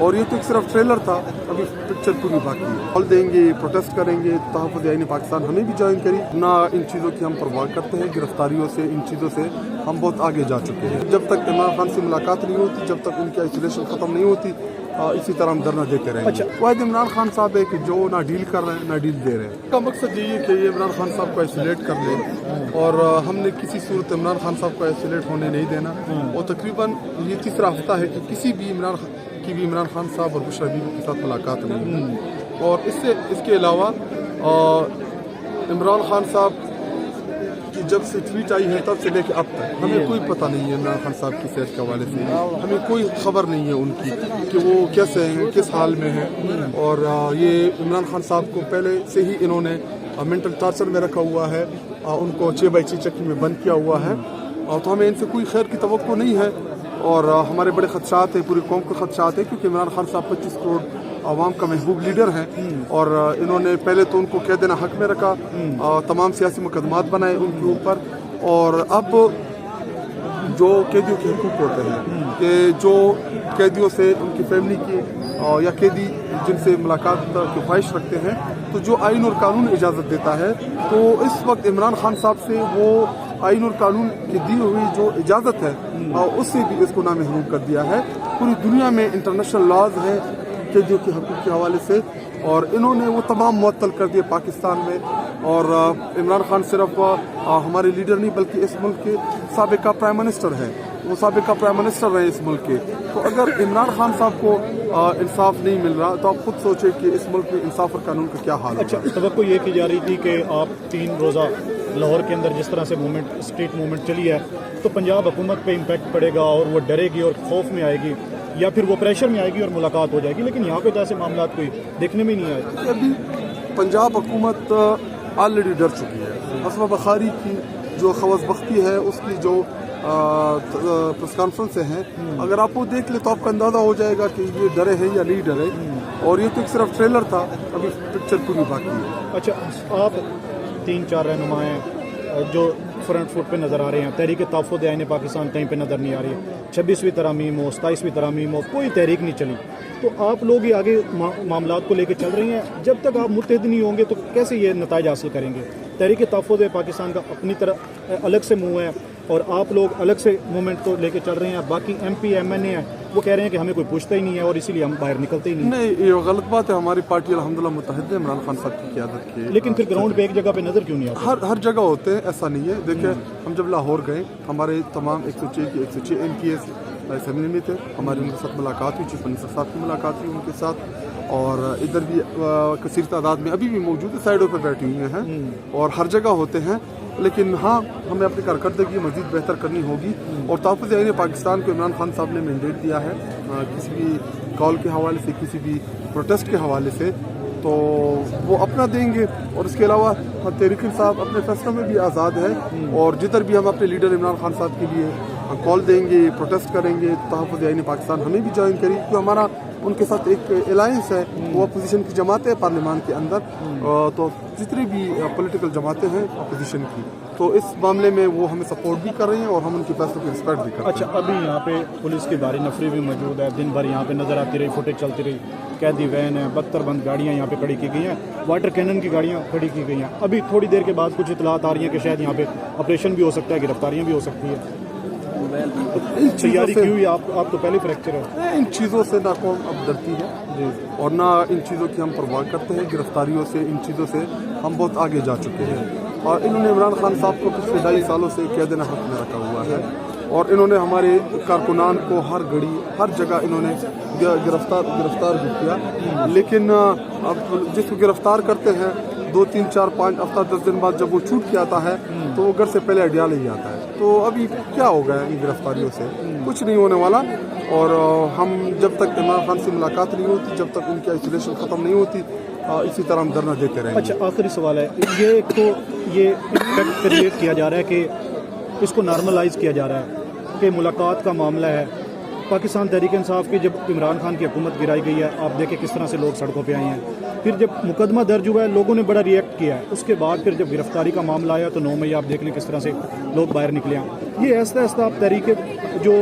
اور یہ تو ایک صرف ٹریلر تھا، ابھی پکچر پوری باقی ہے۔ کال دیں گے، پروٹیسٹ کریں گے، تحفظ آئین پاکستان ہمیں بھی جوائن کری نہ۔ ان چیزوں کی ہم پرواہ کرتے ہیں، گرفتاریوں سے، ان چیزوں سے ہم بہت آگے جا چکے ہیں۔ جب تک عمران خان سے ملاقات نہیں ہوتی، جب تک ان کی آئسولیشن ختم نہیں ہوتی، اسی طرح ہم دھرنا دیتے رہیں گے۔ واحد عمران خان صاحب ہے کہ جو نہ ڈیل کر رہے ہیں نہ ڈیل دے رہے ہیں۔ کا مقصد یہی ہے کہ یہ عمران خان صاحب کو آئسولیٹ کر لیں، اور ہم نے کسی صورت عمران خان صاحب کو آئسولیٹ ہونے نہیں دینا۔ اور تقریباً یہ تیسرا ہفتہ ہے کہ کسی بھی عمران خان صاحب اور بشرا بیوی کے ساتھ ملاقات نہیں ہوئی۔ اور اس کے علاوہ عمران خان صاحب کی جب سے ٹویٹ آئی ہے تب سے لے کے اب تک ہمیں کوئی پتہ نہیں ہے عمران خان صاحب کی صحت کے حوالے سے، ہمیں کوئی خبر نہیں ہے ان کی کہ وہ کیسے ہیں، کس حال میں ہیں۔ اور یہ عمران خان صاحب کو پہلے سے ہی انہوں نے مینٹل ٹارچر میں رکھا ہوا ہے، ان کو 6x6 چکی میں بند کیا ہوا ہے، تو ہمیں ان سے کوئی خیر کی توقع نہیں ہے۔ اور ہمارے بڑے خدشات ہیں، پوری قوم کے خدشات ہیں، کیونکہ عمران خان صاحب 25 کروڑ عوام کا محبوب لیڈر ہیں، اور انہوں نے پہلے تو ان کو قید حق میں رکھا، تمام سیاسی مقدمات بنائے ان کے اوپر، اور اب جو قیدیوں کے حقوق ہوتے ہیں کہ جو قیدیوں سے ان کی فیملی کی یا قیدی جن سے ملاقات کی خواہش رکھتے ہیں، تو جو آئین اور قانون اجازت دیتا ہے، تو اس وقت عمران خان صاحب سے وہ آئین اور قانون کی دی ہوئی جو اجازت ہے اس سے بھی اس کو نامحروم کر دیا ہے۔ پوری دنیا میں انٹرنیشنل لاز ہیں قیدیوں کے حقوق کے حوالے سے، اور انہوں نے وہ تمام معطل کر دیے پاکستان میں۔ اور عمران خان صرف ہمارے لیڈر نہیں بلکہ اس ملک کے سابقہ پرائم منسٹر ہیں، وہ سابقہ پرائم منسٹر رہے اس ملک کے۔ تو اگر عمران خان صاحب کو انصاف نہیں مل رہا تو آپ خود سوچیں کہ اس ملک میں انصاف اور قانون کا کیا حال ہے۔ اچھا، توقع یہ کی جا رہی تھی کہ آپ 3 روزہ لاہور کے اندر جس طرح سے اسٹریٹ موومنٹ چلی ہے تو پنجاب حکومت پہ امپیکٹ پڑے گا اور وہ ڈرے گی اور خوف میں آئے گی، یا پھر وہ پریشر میں آئے گی اور ملاقات ہو جائے گی، لیکن یہاں پہ ایسے معاملات کوئی دیکھنے میں نہیں آئے۔ ابھی پنجاب حکومت آلریڈی ڈر چکی ہے۔ اسما بخاری کی جو خوش بختی ہے، اس کی جو پریس کانفرنس ہیں، اگر آپ وہ دیکھ لیں تو آپ کا اندازہ ہو جائے گا کہ یہ ڈرے ہیں یا نہیں ڈرے، اور یہ تو ایک صرف ٹریلر تھا، ابھی پکچر پوری باقی ہے۔ اچھا، آپ 3-4 رہنما ہیں جو فرنٹ فٹ پہ نظر آ رہے ہیں، تحریک تحفظ آئین پاکستان کہیں پہ نظر نہیں آ رہی ہے، 26ویں ترامیم ہو، 27ویں ترامیم ہو، کوئی تحریک نہیں چلی، تو آپ لوگ یہ آگے معاملات کو لے کے چل رہی ہیں۔ جب تک آپ متحد نہیں ہوں گے تو کیسے یہ نتائج حاصل کریں گے؟ تحریک تحفظ پاکستان کا اپنی طرح الگ سے منہ ہے، اور آپ لوگ الگ سے موومنٹ کو لے کے چل رہے ہیں، باقی ایم پی ایم این اے ہیں وہ کہہ رہے ہیں کہ ہمیں کوئی پوچھتا ہی نہیں ہے اور اسی لیے ہم باہر نکلتے ہی نہیں۔ یہ غلط بات ہے، ہماری پارٹی الحمدللہ متحد ہے عمران خان صاحب کی قیادت کی، لیکن پھر گراؤنڈ پہ ایک جگہ پہ نظر کیوں نہیں آتا؟ ہر جگہ ہوتے ہیں، ایسا نہیں ہے۔ دیکھیں، ہم جب لاہور گئے ہمارے تمام 106 ایم پی ایس اسمبلی میں تھے، ہماری ان کے ساتھ ملاقات ہوئی، چیف منسٹر صاحب کی ملاقات ہوئی ان کے ساتھ، اور ادھر بھی کثیر تعداد میں ابھی بھی موجود ہے، سائڈوں پہ بیٹھی ہوئے ہیں، اور ہر جگہ ہوتے ہیں۔ لیکن ہاں، ہمیں اپنی کارکردگی مزید بہتر کرنی ہوگی، اور تحفظ آئین پاکستان کو عمران خان صاحب نے مینڈیٹ دیا ہے کسی بھی کال کے حوالے سے، کسی بھی پروٹیسٹ کے حوالے سے، تو وہ اپنا دیں گے۔ اور اس کے علاوہ تحریک صاحب اپنے فیصلوں میں بھی آزاد ہے، اور جدھر بھی ہم اپنے لیڈر عمران خان صاحب کے لیے کال دیں گے، پروٹیسٹ کریں گے، تحفظ آئین پاکستان ہمیں بھی جوائن کری، کیونکہ ہمارا ان کے ساتھ ایک الائنس ہے، وہ اپوزیشن کی جماعتیں ہیں پارلیمان کے اندر، تو جتنی بھی پولیٹیکل جماعتیں ہیں اپوزیشن کی، تو اس معاملے میں وہ ہمیں سپورٹ بھی کر رہے ہیں اور ہم ان کے فیصلوں کی رسپیکٹ بھی کرتے ہیں۔ اچھا، ابھی یہاں پہ پولیس کی بھاری نفری بھی موجود ہے، دن بھر یہاں پہ نظر آتی رہی، فوٹیج چلتی رہی، قیدی وین ہے، 72 بند گاڑیاں یہاں پہ کھڑی کی گئی ہیں، واٹر کینن کی گاڑیاں کھڑی کی گئی ہیں۔ ابھی تھوڑی دیر کے بعد کچھ اطلاعات آ رہی ہیں کہ شاید یہاں پہ آپریشن بھی ہو سکتا ہے، گرفتاریاں بھی ہو سکتی ہے۔ تیاری کی ہوئی آپ تو پہلے فریکچر ہے۔ ان چیزوں سے نہ قوم اب ڈرتی ہے، اور نہ ان چیزوں کی ہم پرواہ کرتے ہیں، گرفتاریوں سے، ان چیزوں سے ہم بہت آگے جا چکے ہیں۔ اور انہوں نے عمران خان صاحب کو پچھلے 2.5 سالوں سے قید حق میں رکھا ہوا ہے، اور انہوں نے ہمارے کارکنان کو ہر گھڑی ہر جگہ انہوں نے گرفتار بھی کیا، لیکن اب جس کو گرفتار کرتے ہیں 2, 3, 4, 5 ہفتہ 10 دن بعد جب وہ چھوٹ کے آتا ہے تو وہ گھر سے پہلے اڈیالہ ہی آتا ہے۔ تو ابھی کیا ہوگا ان گرفتاریوں سے؟ کچھ نہیں ہونے والا، اور ہم جب تک عمران خان سے ملاقات نہیں ہوتی، جب تک ان کی آئسولیشن ختم نہیں ہوتی، اسی طرح ہم دھرنا دیتے رہیں گے۔ اچھا، آخری سوال ہے، یہ تو یہ امپیکٹ کریٹ کیا جا رہا ہے کہ اس کو نارملائز کیا جا رہا ہے کہ ملاقات کا معاملہ ہے۔ پاکستان تحریک انصاف کی جب عمران خان کی حکومت گرائی گئی ہے، آپ دیکھیں کس طرح سے لوگ سڑکوں پہ آئے ہیں، پھر جب مقدمہ درج ہوا ہے لوگوں نے بڑا ریئیکٹ کیا ہے، اس کے بعد پھر جب گرفتاری کا معاملہ آیا تو 9 مئی آپ دیکھ لیں کس طرح سے لوگ باہر نکلے ہیں۔ یہ ایسا آپ تحریک جو